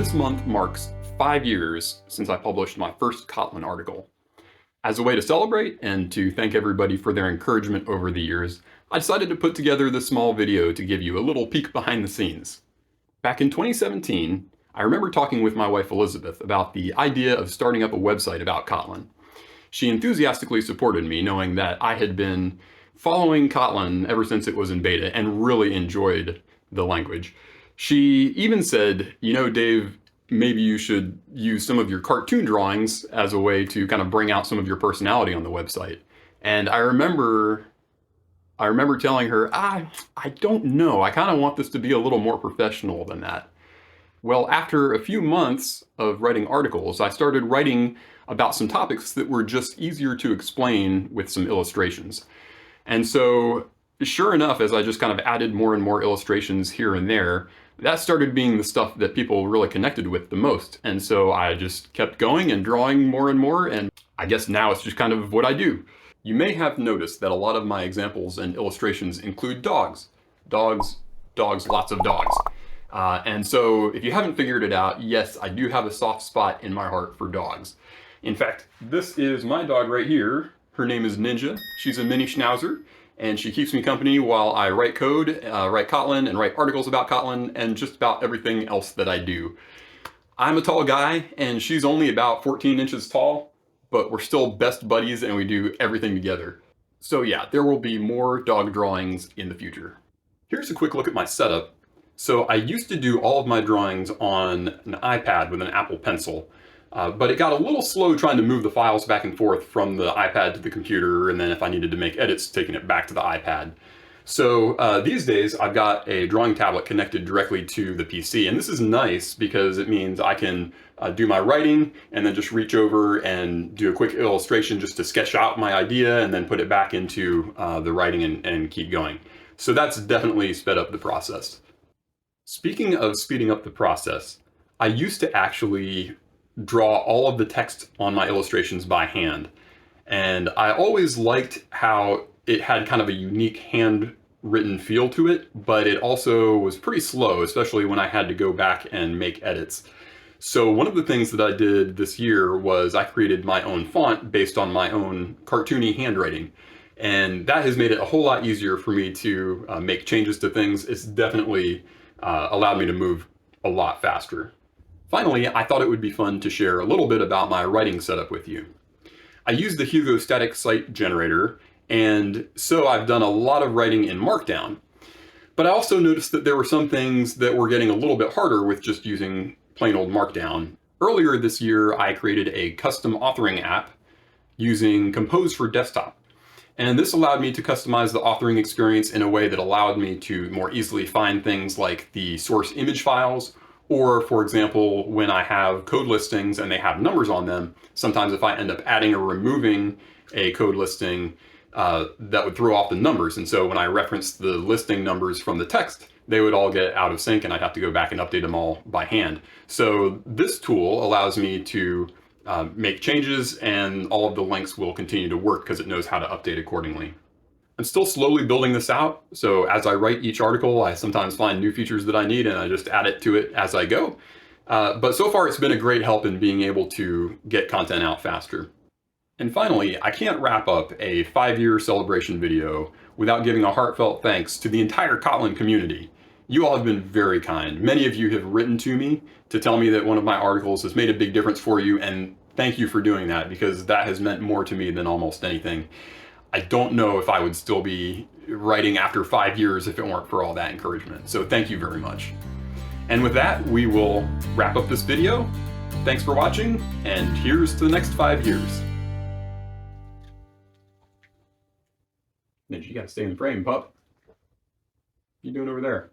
This month marks 5 years since I published my first Kotlin article. As a way to celebrate and to thank everybody for their encouragement over the years, I decided to put together this small video to give you a little peek behind the scenes. Back in 2017, I remember talking with my wife Elizabeth about the idea of starting up a website about Kotlin. She enthusiastically supported me, knowing that I had been following Kotlin ever since it was in beta and really enjoyed the language. She even said, you know, Dave, maybe you should use some of your cartoon drawings as a way to kind of bring out some of your personality on the website. And I remember telling her, I don't know, I kind of want this to be a little more professional than that. Well, after a few months of writing articles, I started writing about some topics that were just easier to explain with some illustrations. And so, sure enough, as I just kind of added more and more illustrations here and there, that started being the stuff that people really connected with the most. And so I just kept going and drawing more and more, and I guess now it's just kind of what I do. You may have noticed that a lot of my examples and illustrations include dogs. Dogs, lots of dogs. And so if you haven't figured it out, yes, I do have a soft spot in my heart for dogs. In fact, this is my dog right here. Her name is Ninja. She's a mini schnauzer, and she keeps me company while I write code, write Kotlin, and write articles about Kotlin, and just about everything else that I do. I'm a tall guy, and she's only about 14 inches tall, but we're still best buddies and we do everything together. So yeah, there will be more dog drawings in the future. Here's a quick look at my setup. So I used to do all of my drawings on an iPad with an Apple Pencil, but it got a little slow trying to move the files back and forth from the iPad to the computer, and then if I needed to make edits, taking it back to the iPad. So these days I've got a drawing tablet connected directly to the PC, and this is nice because it means I can do my writing and then just reach over and do a quick illustration just to sketch out my idea and then put it back into the writing and keep going. So that's definitely sped up the process. Speaking of speeding up the process, I used to actually draw all of the text on my illustrations by hand. And I always liked how it had kind of a unique handwritten feel to it, but it also was pretty slow, especially when I had to go back and make edits. So one of the things that I did this year was I created my own font based on my own cartoony handwriting. And that has made it a whole lot easier for me to make changes to things. It's definitely allowed me to move a lot faster. Finally, I thought it would be fun to share a little bit about my writing setup with you. I use the Hugo static site generator, and so I've done a lot of writing in Markdown. But I also noticed that there were some things that were getting a little bit harder with just using plain old Markdown. Earlier this year, I created a custom authoring app using Compose for Desktop. And this allowed me to customize the authoring experience in a way that allowed me to more easily find things like the source image files, or for example, when I have code listings and they have numbers on them, sometimes if I end up adding or removing a code listing, that would throw off the numbers. And so when I referenced the listing numbers from the text, they would all get out of sync and I'd have to go back and update them all by hand. So this tool allows me to make changes, and all of the links will continue to work because it knows how to update accordingly. I'm still slowly building this out, so as I write each article, I sometimes find new features that I need and I just add it to it as I go. But so far it's been a great help in being able to get content out faster. And finally, I can't wrap up a 5-year celebration video without giving a heartfelt thanks to the entire Kotlin community. You all have been very kind. Many of you have written to me to tell me that one of my articles has made a big difference for you, and thank you for doing that, because that has meant more to me than almost anything. I don't know if I would still be writing after 5 years if it weren't for all that encouragement. So thank you very much. And with that, we will wrap up this video. Thanks for watching, and here's to the next 5 years. Ninja, you gotta stay in the frame, pup. What are you doing over there?